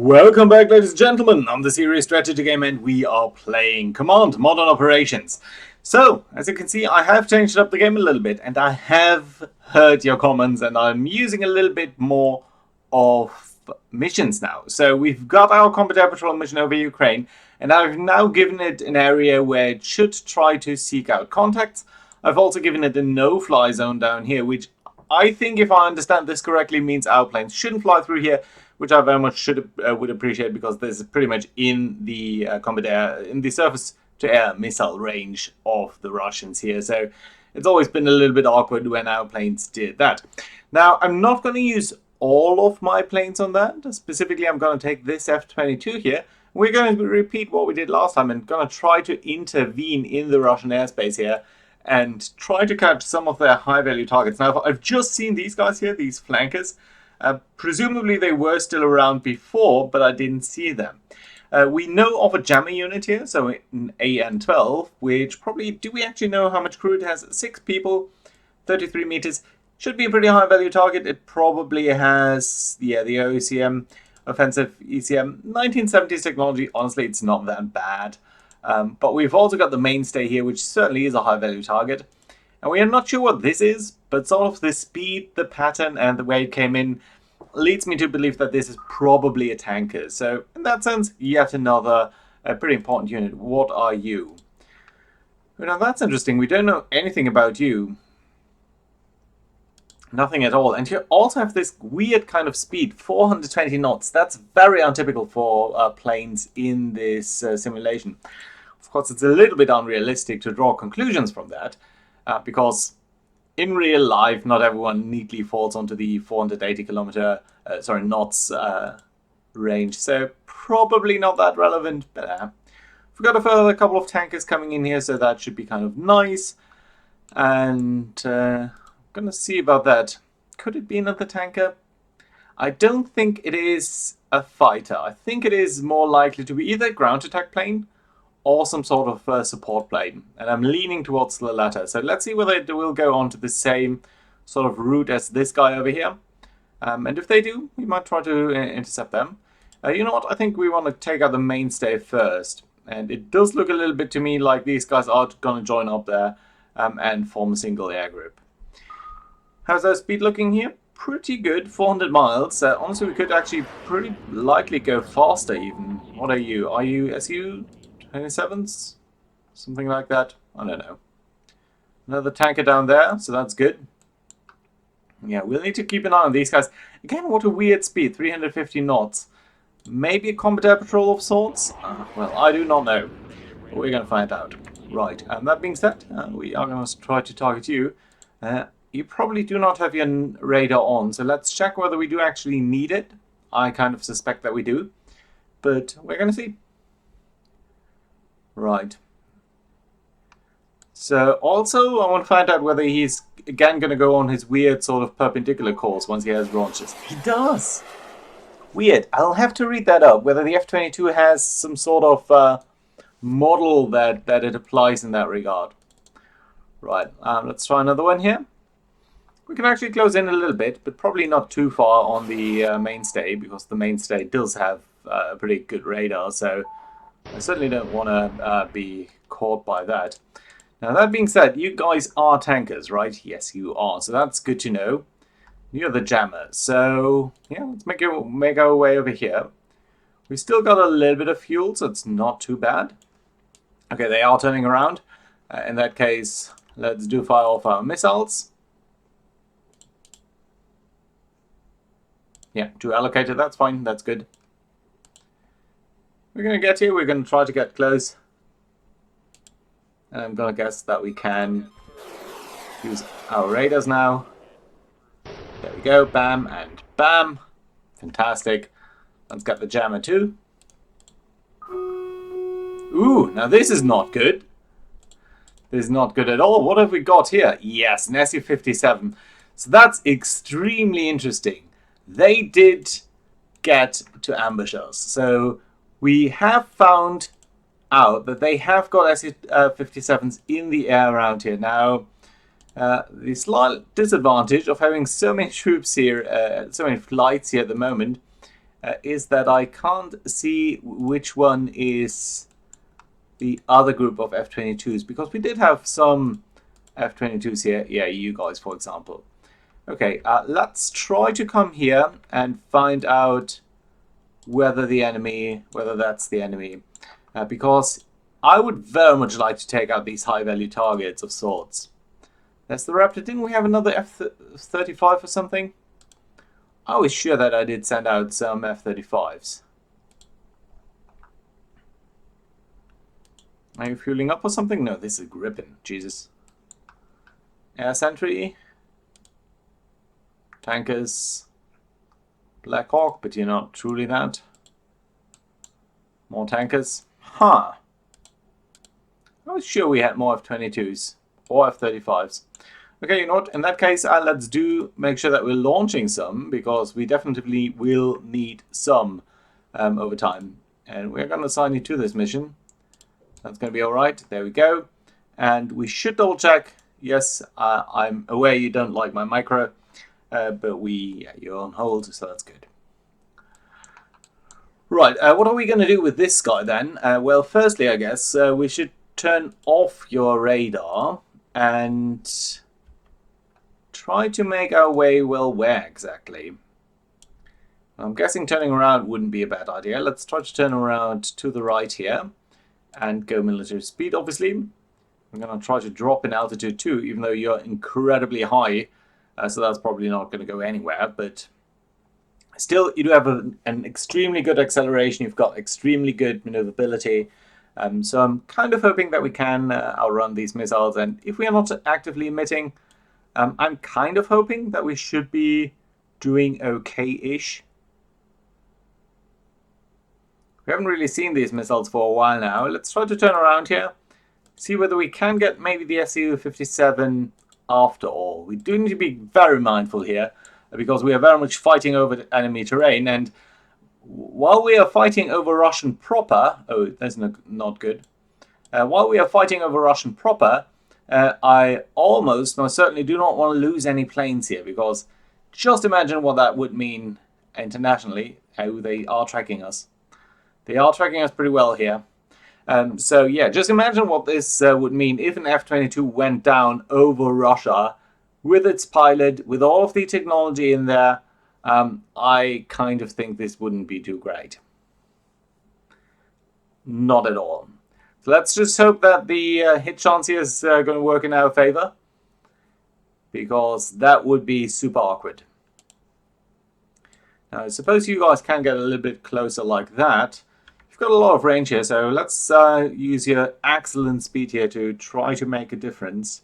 Welcome back, ladies and gentlemen. I'm the Serious Strategy Game, and we are playing Command Modern Operations. So, as you can see, I have changed up the game a little bit, and I have heard your comments, and I'm using a little bit more of missions now. So, we've got our Combat Air Patrol mission over Ukraine, and I've now given it an area where it should try to seek out contacts. I've also given it a no-fly zone down here, which I think, if I understand this correctly, means our planes shouldn't fly through here, which I very much would appreciate, because this is pretty much in the combat air, in the surface-to-air missile range of the Russians here. So it's always been a little bit awkward when our planes did that. Now, I'm not going to use all of my planes on that. Specifically, I'm going to take this F-22 here. We're going to repeat what we did last time and going to try to intervene in the Russian airspace here and try to catch some of their high-value targets. Now, I've just seen these guys here, these flankers. Presumably they were still around before, but I didn't see them. We know of a jammer unit here, so an AN-12, which probably, do we actually know how much crew it has? 6 people, 33 meters. Should be a pretty high value target. It probably has, the OECM, offensive ECM, 1970s technology. Honestly, it's not that bad. But we've also got the mainstay here, which certainly is a high value target. And we are not sure what this is, but sort of the speed, the pattern, and the way it came in leads me to believe that this is probably a tanker. So, in that sense, yet another pretty important unit. What are you? Now, that's interesting. We don't know anything about you. Nothing at all. And you also have this weird kind of speed, 420 knots. That's very untypical for planes in this simulation. Of course, it's a little bit unrealistic to draw conclusions from that. Because in real life, not everyone neatly falls onto the 480 knots range. So probably not that relevant. But we've got a further couple of tankers coming in here, so that should be kind of nice. And I'm going to see about that. Could it be another tanker? I don't think it is a fighter. I think it is more likely to be either a ground attack plane or some sort of support plane. And I'm leaning towards the latter. So let's see whether it will go on to the same sort of route as this guy over here. And if they do, we might try to intercept them. You know what? I think we want to take out the mainstay first. And it does look a little bit to me like these guys are going to join up there and form a single air group. How's our speed looking here? Pretty good, 400 miles. Honestly, we could actually pretty likely go faster even. What are you? Are you SU? 27s? Something like that? I don't know. Another tanker down there, so that's good. Yeah, we'll need to keep an eye on these guys. Again, what a weird speed, 350 knots. Maybe a combat air patrol of sorts? Well, I do not know. But we're going to find out. Right, and that being said, we are going to try to target you. You probably do not have your radar on, so let's check whether we do actually need it. I kind of suspect that we do. But we're going to see. Right. So also I want to find out whether he's again going to go on his weird sort of perpendicular course once he has launches. He does! Weird. I'll have to read that up, whether the F-22 has some sort of model that it applies in that regard. Right, let's try another one here. We can actually close in a little bit, but probably not too far on the mainstay, because the mainstay does have a pretty good radar, so I certainly don't want to be caught by that. Now, that being said, you guys are tankers, right? Yes, you are. So that's good to know. You're the jammers. So, yeah, let's make our way over here. We still got a little bit of fuel, so it's not too bad. Okay, they are turning around. In that case, let's do fire off our missiles. Yeah, 2 allocated. That's fine. That's good. We're going to get here, we're going to try to get close. And I'm going to guess that we can use our radars now. There we go, bam and bam. Fantastic. Let's get the jammer too. Ooh, now this is not good. This is not good at all. What have we got here? Yes, an SU-57. So that's extremely interesting. They did get to ambush us. So we have found out that they have got SU-57s in the air around here. Now, the slight disadvantage of having so many troops here, so many flights here at the moment, is that I can't see which one is the other group of F-22s, because we did have some F-22s here. Yeah, you guys, for example. Okay, let's try to come here and find out whether that's the enemy. Because I would very much like to take out these high-value targets of sorts. That's the Raptor. Didn't we have another F-35 or something? I was sure that I did send out some F-35s. Are you fueling up or something? No, this is Gripen. Jesus. Air Sentry. Tankers. Black Hawk, but you're not truly that. More tankers. Huh. I was sure we had more F-22s. Or F-35s. Okay, you know what? In that case, let's make sure that we're launching some, because we definitely will need some over time. And we're going to assign you to this mission. That's going to be alright. There we go. And we should double check. Yes, I'm aware you don't like my micro, but you're on hold, so that's good. Right, what are we going to do with this guy then? Well, firstly, I guess we should turn off your radar and try to make our way, well, where exactly? I'm guessing turning around wouldn't be a bad idea. Let's try to turn around to the right here and go military speed, obviously. I'm going to try to drop in altitude too, even though you're incredibly high, so that's probably not going to go anywhere, but still, you do have an extremely good acceleration. You've got extremely good maneuverability. So I'm kind of hoping that we can outrun these missiles, and if we are not actively emitting, I'm kind of hoping that we should be doing okay-ish. We haven't really seen these missiles for a while now. Let's try to turn around here. See whether we can get maybe the Su-57 after all. We do need to be very mindful here, because we are very much fighting over enemy terrain. And while we are fighting over Russian proper... Oh, that's not good. While we are fighting over Russian proper, I most certainly do not want to lose any planes here, because just imagine what that would mean internationally, how they are tracking us. They are tracking us pretty well here. So yeah, just imagine what this would mean if an F-22 went down over Russia with its pilot, with all of the technology in there. I kind of think this wouldn't be too great. Not at all. So let's just hope that the hit chance here is going to work in our favor, because that would be super awkward. Now, I suppose you guys can get a little bit closer like that. You've got a lot of range here, so let's use your excellent speed here to try to make a difference.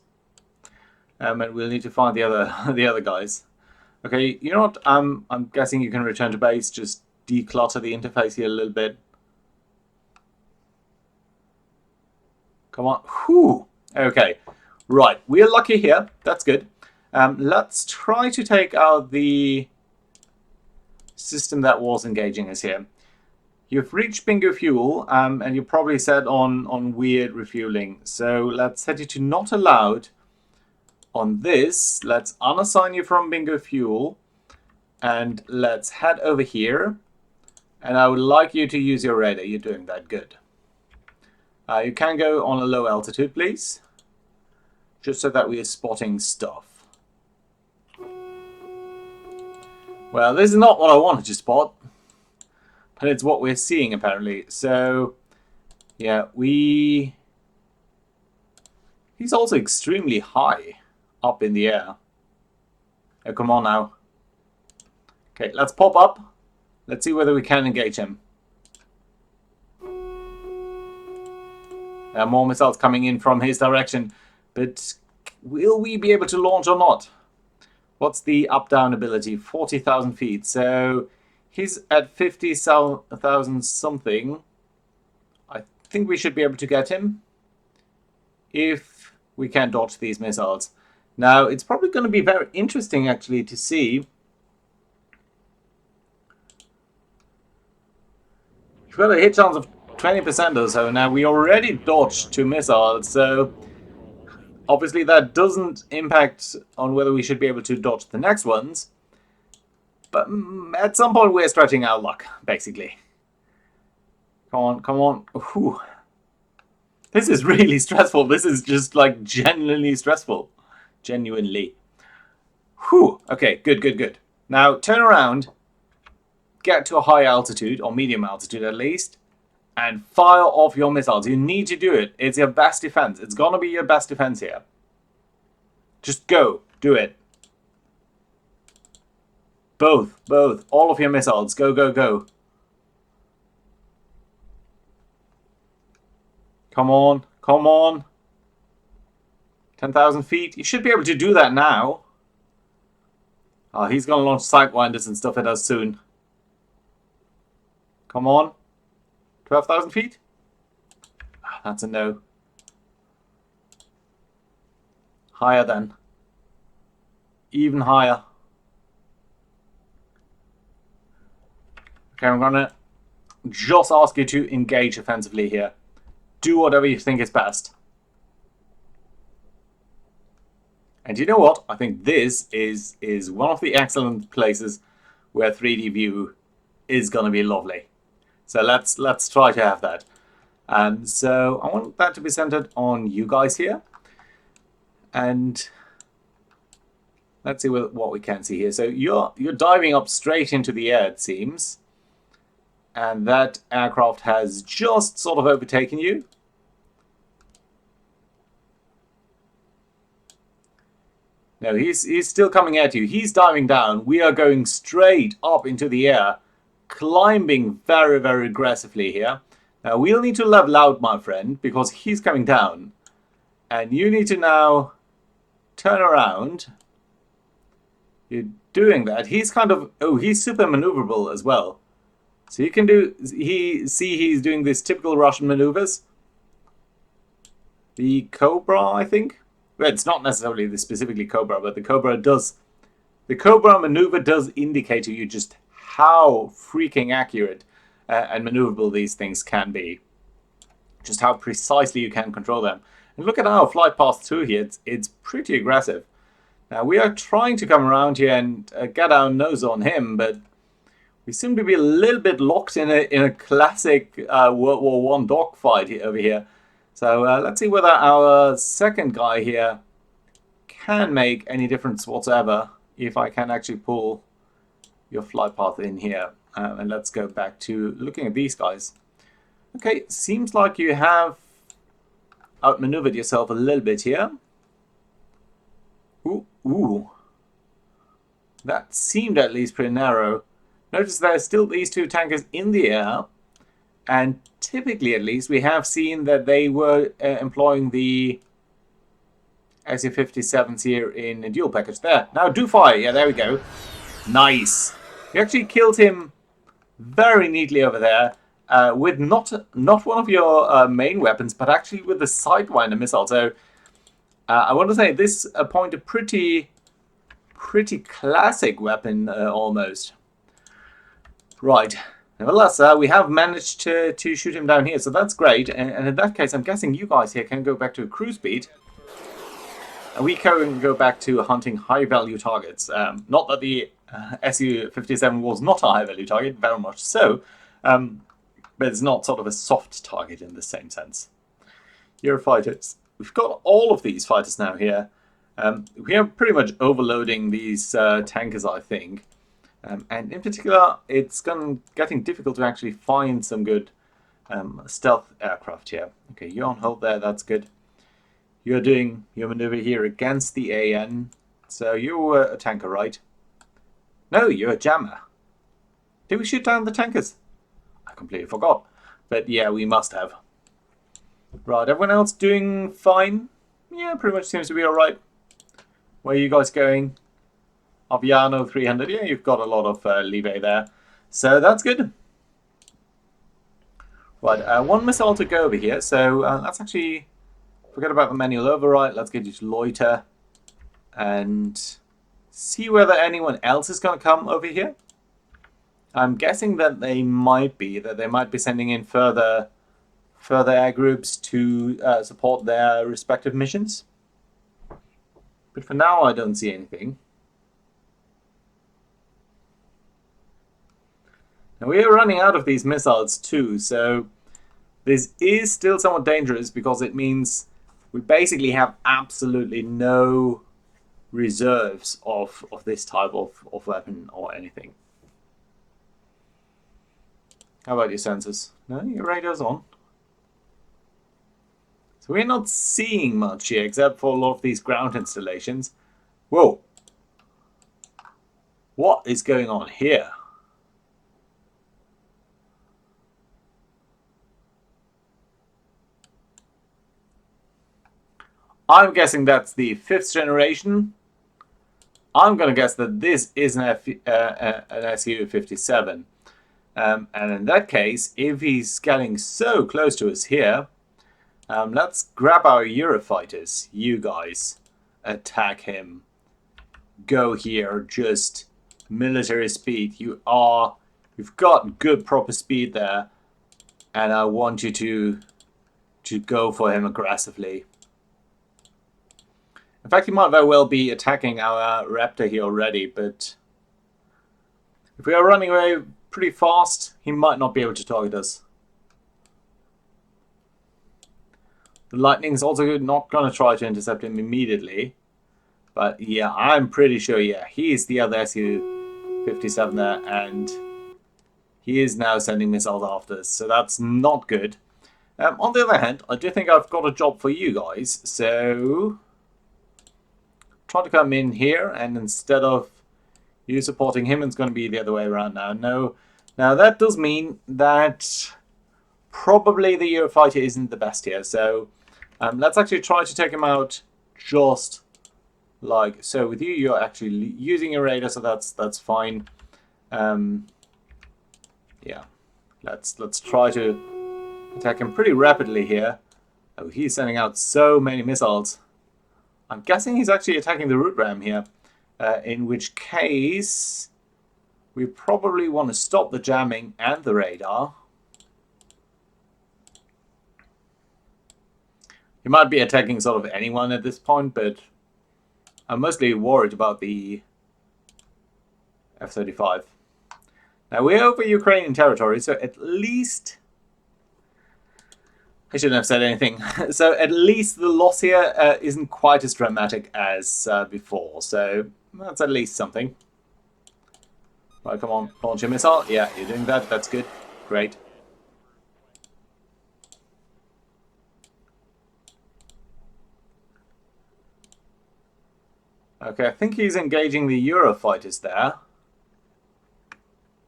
And we'll need to find the other guys. Okay, you know what? I'm guessing you can return to base. Just declutter the interface here a little bit. Come on. Whew. Okay. Right. We're lucky here. That's good. Let's try to take out the system that was engaging us here. You've reached bingo fuel, and you're probably set on weird refueling. So let's set you to not allowed. On this, let's unassign you from bingo fuel, and let's head over here. And I would like you to use your radar. You're doing that good. You can go on a low altitude, please, just so that we are spotting stuff. Well, this is not what I wanted to spot, but it's what we're seeing apparently. So, yeah, he's also extremely high up in the air. Oh, come on now. Okay, let's pop up. Let's see whether we can engage him. There are more missiles coming in from his direction, but will we be able to launch or not? What's the up-down ability? 40,000 feet. So he's at 50,000 something. I think we should be able to get him if we can dodge these missiles. Now, it's probably going to be very interesting, actually, to see. We've got a hit chance of 20% or so. Now, we already dodged 2 missiles, so obviously that doesn't impact on whether we should be able to dodge the next ones. But at some point we're stretching our luck, basically. Come on, come on. Whew. This is really stressful. This is just like genuinely stressful. Genuinely. Whew. Okay, good, good, good. Now turn around, get to a high altitude, or medium altitude at least, and fire off your missiles. You need to do it. It's your best defense. It's gonna be your best defense here. Just go. Do it. Both. All of your missiles. Go, go, go. Come on. Come on. 10,000 feet. You should be able to do that now. Oh, he's going to launch sidewinders and stuff at us soon. Come on. 12,000 feet? Oh, that's a no. Higher then. Even higher. Okay, I'm going to just ask you to engage offensively here. Do whatever you think is best. And you know what? I think this is one of the excellent places where 3D view is going to be lovely. So let's try to have that. So I want that to be centered on you guys here. And let's see what we can see here. So you're diving up straight into the air, it seems. And that aircraft has just sort of overtaken you. No, he's still coming at you. He's diving down. We are going straight up into the air, climbing very, very aggressively here. Now, we'll need to level out, my friend, because he's coming down. And you need to now turn around. You're doing that. He's kind of... Oh, he's super maneuverable as well. So you can do... He's doing these typical Russian maneuvers. The Cobra, I think. Well, it's not necessarily the specifically Cobra, but the Cobra maneuver does indicate to you just how freaking accurate and maneuverable these things can be. Just how precisely you can control them. And look at our flight path through here. It's pretty aggressive. Now, we are trying to come around here and get our nose on him, but we seem to be a little bit locked in a classic World War I dogfight over here. So let's see whether our second guy here can make any difference whatsoever if I can actually pull your flight path in here. And let's go back to looking at these guys. Okay, seems like you have outmaneuvered yourself a little bit here. Ooh. That seemed at least pretty narrow. Notice there's still these two tankers in the air. And typically, at least, we have seen that they were employing the SU-57s here in a dual package. There. Now, do fire. Yeah, there we go. Nice. We actually killed him very neatly over there with not one of your main weapons, but actually with the Sidewinder missile. So, I want to say this point a pretty classic weapon almost. Right. Nevertheless, we have managed to shoot him down here, so that's great. And in that case, I'm guessing you guys here can go back to cruise speed. And we can go back to hunting high-value targets. Not that the Su-57 was not a high-value target, very much so. But it's not sort of a soft target in the same sense. Eurofighters. We've got all of these fighters now here. We are pretty much overloading these tankers, I think. And in particular, it's getting difficult to actually find some good stealth aircraft here. Okay, you're on hold there, that's good. You're doing your maneuver here against the AN. So you're a tanker, right? No, you're a jammer. Did we shoot down the tankers? I completely forgot. But yeah, we must have. Right, everyone else doing fine? Yeah, pretty much seems to be alright. Where are you guys going? Aviano 300, yeah, you've got a lot of leeway there. So that's good. Right, one missile to go over here. So let's actually forget about the manual override. Let's get you to loiter and see whether anyone else is going to come over here. I'm guessing that they might be sending in further air groups to support their respective missions. But for now, I don't see anything. Now we are running out of these missiles too, so this is still somewhat dangerous because it means we basically have absolutely no reserves of this type of weapon or anything. How about your sensors? No, your radar's on. So we're not seeing much here except for a lot of these ground installations. Whoa! What is going on here? I'm guessing that's the 5th generation. I'm going to guess that this is an Su-57. And in that case, if he's getting so close to us here, let's grab our Eurofighters. You guys, attack him. Go here, just military speed. You've got good proper speed there, and I want you to go for him aggressively. In fact, he might very well be attacking our Raptor here already, but if we are running away pretty fast, he might not be able to target us. The Lightning's also not going to try to intercept him immediately. But yeah, I'm pretty sure, yeah, he is the other Su-57 there, and he is now sending missiles after us, so that's not good. On the other hand, I do think I've got a job for you guys, so try to come in here, and instead of you supporting him, it's going to be the other way around now. No, now that does mean that probably the Eurofighter isn't the best here, so let's actually try to take him out just like so. With you, you're actually using your radar, so that's fine. Yeah, let's try to attack him pretty rapidly here. Oh, he's sending out so many missiles. I'm guessing he's actually attacking the root ram here, in which case we probably want to stop the jamming and the radar. He might be attacking sort of anyone at this point, but I'm mostly worried about the F-35. Now, we're over Ukrainian territory, so at least... I shouldn't have said anything. So at least the loss here isn't quite as dramatic as before, so that's at least something. Right, come on, launch your missile. Yeah, you're doing that. That's good. Great. Okay, I think he's engaging the Eurofighters there.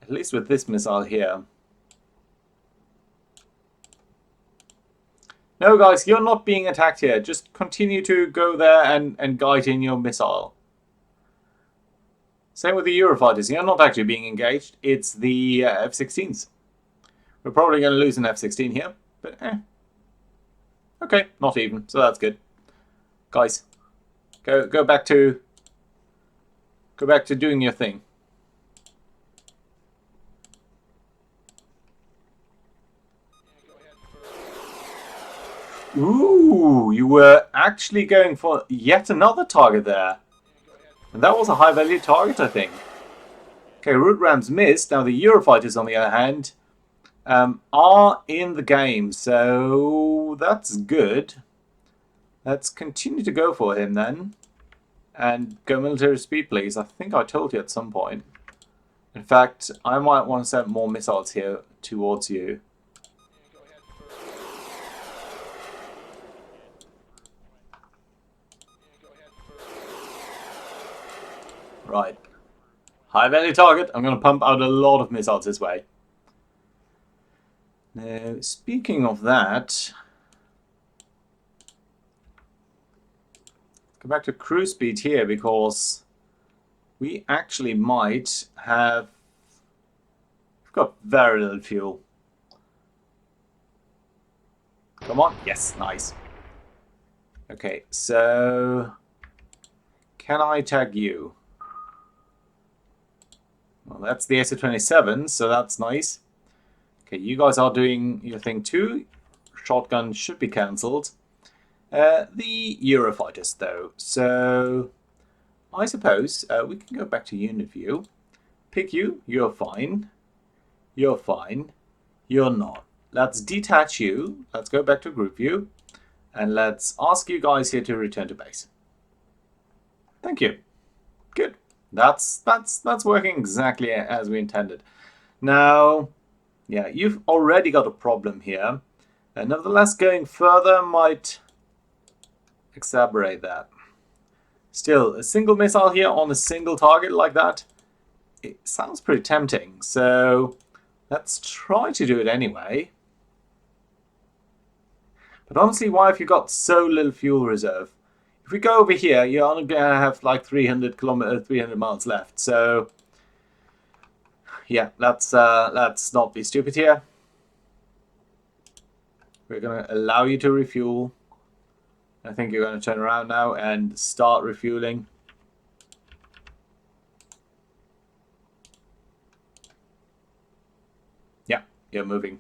At least with this missile here. No, guys, you're not being attacked here. Just continue to go there and guide in your missile. Same with the Eurofighters. You're not actually being engaged. It's the F-16s. We're probably going to lose an F-16 here, but okay, not even, so that's good. Guys, go back to doing your thing. Ooh, you were actually going for yet another target there. And that was a high value target, I think. Okay, root rams missed. Now the Eurofighters, on the other hand, are in the game, so that's good. Let's continue to go for him then. And go military speed, please. I think I told you at some point. In fact, I might want to send more missiles here towards you. Right. High value target. I'm going to pump out a lot of missiles this way. Now, speaking of that, go back to cruise speed here because we actually might have... We've got very little fuel. Come on. Yes, nice. Okay, so... Can I tag you? Well, that's the Su-27, so that's nice. Okay, you guys are doing your thing too. Shotgun should be cancelled. The Eurofighters, though. So, I suppose we can go back to unit view. Pick you, you're fine. You're fine. You're not. Let's detach you. Let's go back to group view. And let's ask you guys here to return to base. Thank you. Good. That's working exactly as we intended. Now, yeah, you've already got a problem here. And nevertheless, going further might exacerbate that. Still, a single missile here on a single target like that, it sounds pretty tempting. So let's try to do it anyway. But honestly, why have you got so little fuel reserve? If we go over here, you're only going to have like 300 miles left. So yeah, let's not be stupid here. We're going to allow you to refuel. I think you're going to turn around now and start refueling. Yeah, you're moving.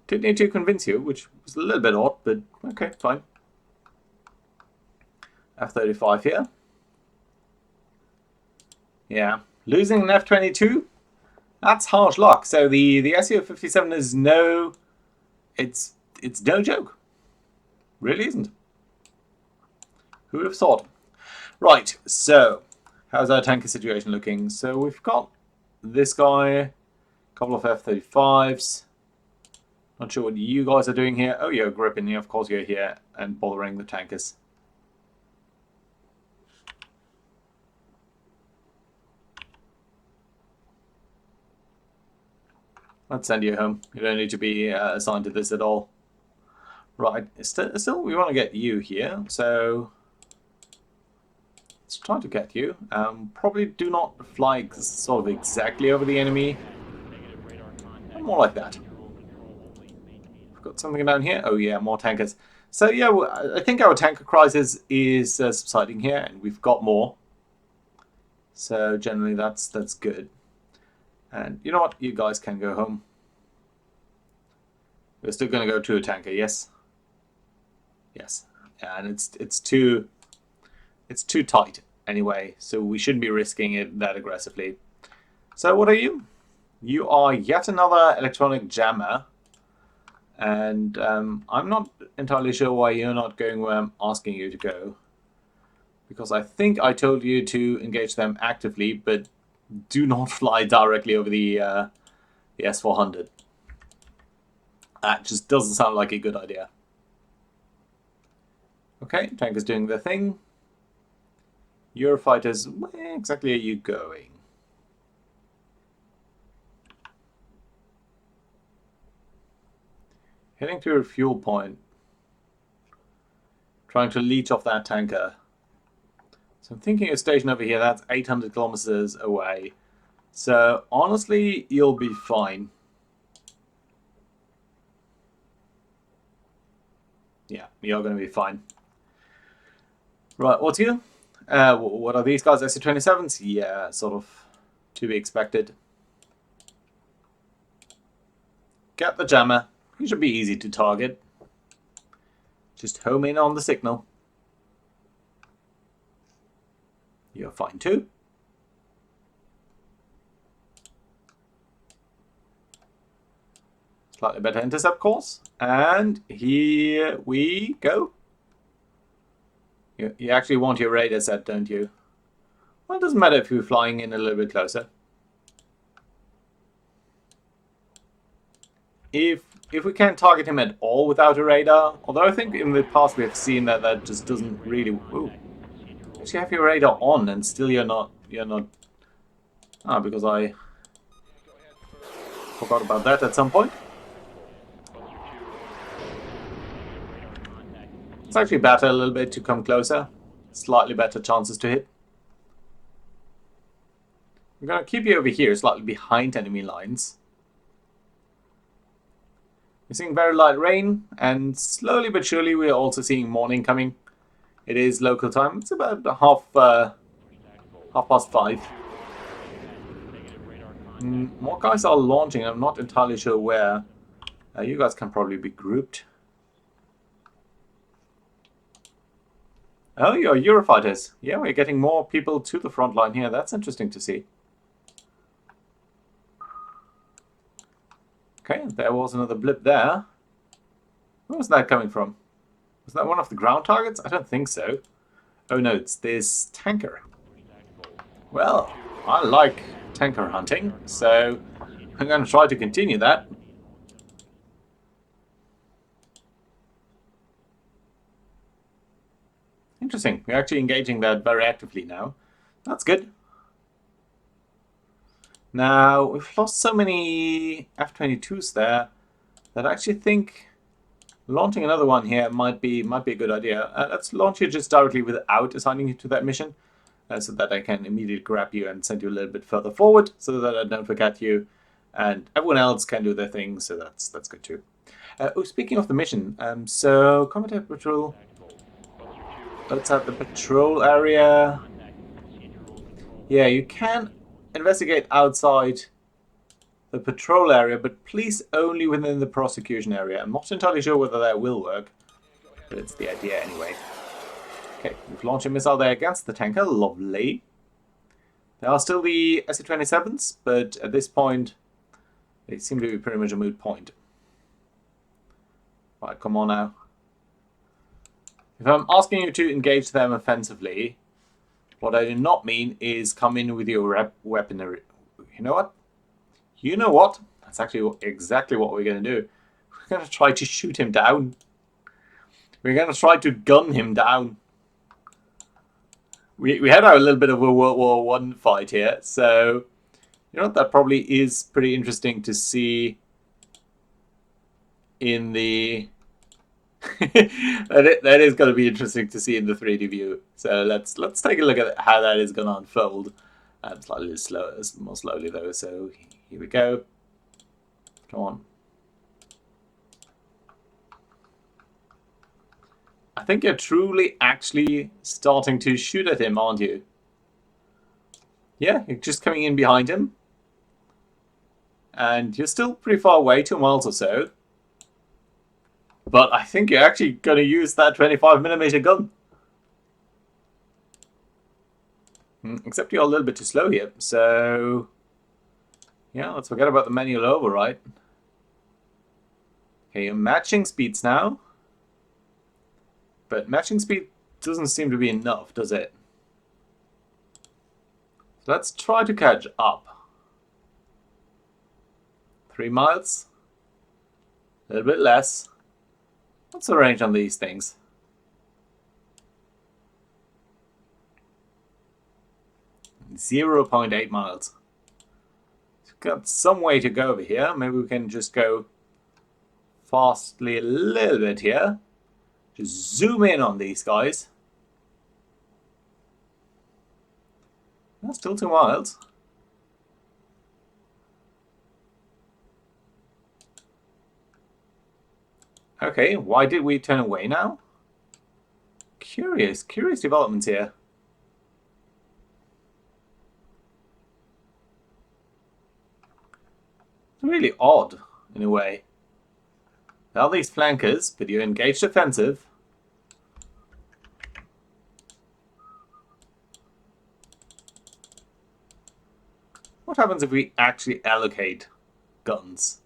Didn't need to convince you, which was a little bit odd, but okay, fine. F-35 here. Yeah, losing an F-22, that's harsh luck. So the Su-57 is no, it's no joke. Really isn't. Who would have thought? Right, so how's our tanker situation looking? So we've got this guy, a couple of F-35s. Not sure what you guys are doing here. Oh, you're gripping. Of course you're here and bothering the tankers. Let's send you home. You don't need to be assigned to this at all. Right, still we want to get you here, so let's try to get you. Probably do not fly sort of exactly over the enemy. More like that. We've got something down here. Oh yeah, more tankers. So yeah, I think our tanker crisis is subsiding here, and we've got more. So generally that's good. And you know what? You guys can go home. We're still going to go to a tanker, yes? Yes. And it's too tight anyway, so we shouldn't be risking it that aggressively. So what are you? You are yet another electronic jammer. And I'm not entirely sure why you're not going where I'm asking you to go. Because I think I told you to engage them actively, but do not fly directly over the S-400. That just doesn't sound like a good idea. Okay, tanker's doing their thing. Eurofighters, where exactly are you going? Heading to a fuel point. Trying to leech off that tanker. So I'm thinking a station over here, that's 800 kilometers away. So honestly, you'll be fine. Yeah, you're going to be fine. Right, what's you? What are these guys? SC-27s? Yeah, sort of to be expected. Get the jammer. He should be easy to target. Just home in on the signal. You're fine too. Slightly better intercept course. And here we go. You actually want your radar set, don't you? Well, it doesn't matter if you're flying in a little bit closer. If we can't target him at all without a radar, although I think in the past we have seen that just doesn't really. Ooh, actually have your radar on and still you're not. Ah, because I forgot about that at some point. It's actually better a little bit to come closer. Slightly better chances to hit. I'm going to keep you over here, slightly behind enemy lines. We're seeing very light rain, and slowly but surely we are also seeing morning coming. It is local time. It's about half past 5. More guys are launching. I'm not entirely sure where. You guys can probably be grouped. Oh, you're Eurofighters. Yeah, we're getting more people to the front line here. That's interesting to see. Okay, there was another blip there. Where was that coming from? Was that one of the ground targets? I don't think so. Oh no, it's this tanker. Well, I like tanker hunting, so I'm going to try to continue that. Interesting. We're actually engaging that very actively now. That's good. Now, we've lost so many F-22s there that I actually think launching another one here might be a good idea. Let's launch you just directly without assigning you to that mission, so that I can immediately grab you and send you a little bit further forward, so that I don't forget you, and everyone else can do their thing. So that's good too. Oh, speaking of the mission, so combat patrol. Let's have the patrol area. Yeah, you can investigate outside the patrol area, but please only within the prosecution area. I'm not entirely sure whether that will work, but it's the idea anyway. Okay, we've launched a missile there against the tanker. Lovely. There are still the SU-27s, but at this point, they seem to be pretty much a moot point. Right, come on now. If I'm asking you to engage them offensively, what I do not mean is come in with your weaponry. You know what? You know what? That's actually exactly what we're going to do. We're going to try to shoot him down. We're going to try to gun him down. We had a little bit of a World War I fight here, so you know that probably is pretty interesting to see in the that is going to be interesting to see in the 3D view. So let's take a look at how that is going to unfold. Slightly slow, more slowly though. So here we go. Come on. I think you're truly actually starting to shoot at him, aren't you? Yeah, you're just coming in behind him. And you're still pretty far away, 2 miles or so. But I think you're actually going to use that 25mm gun. Except you're a little bit too slow here. So, yeah, let's forget about the manual override. Okay, you're matching speeds now. But matching speed doesn't seem to be enough, does it? So let's try to catch up. 3 miles. A little bit less. What's the range on these things? 0.8 miles. We've got some way to go over here. Maybe we can just go fastly a little bit here. Just zoom in on these guys. That's still 2 miles. Okay, why did we turn away now? Curious developments here. It's really odd, in a way. There are these flankers, but you're engaged offensive. What happens if we actually allocate guns?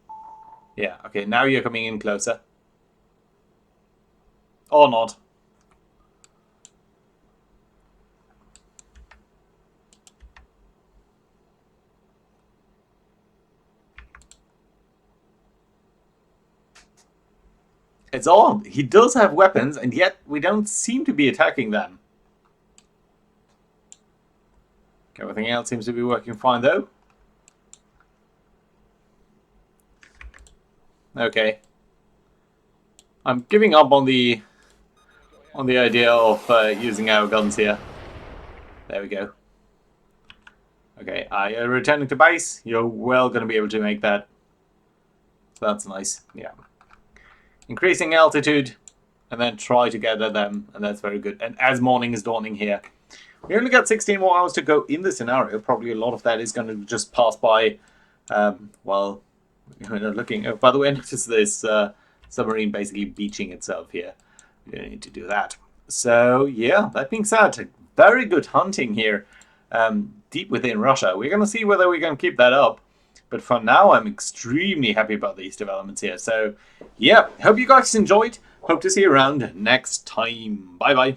Yeah, okay, now you're coming in closer. Or not. It's on. He does have weapons, and yet we don't seem to be attacking them. Everything else seems to be working fine, though. Okay. I'm giving up on the idea of using our guns here. There we go. Okay, you're returning to base. You're well going to be able to make that. So that's nice. Yeah. Increasing altitude, and then try to gather them, and that's very good. And as morning is dawning here, we only got 16 more hours to go in the scenario. Probably a lot of that is going to just pass by while we're looking. Oh, by the way, notice this submarine basically beaching itself here. We don't need to do that. So, yeah, that being said, very good hunting here deep within Russia. We're going to see whether we can keep that up, But for now, I'm extremely happy about these developments here. So, yeah, hope you guys enjoyed. Hope to see you around next time. Bye-bye.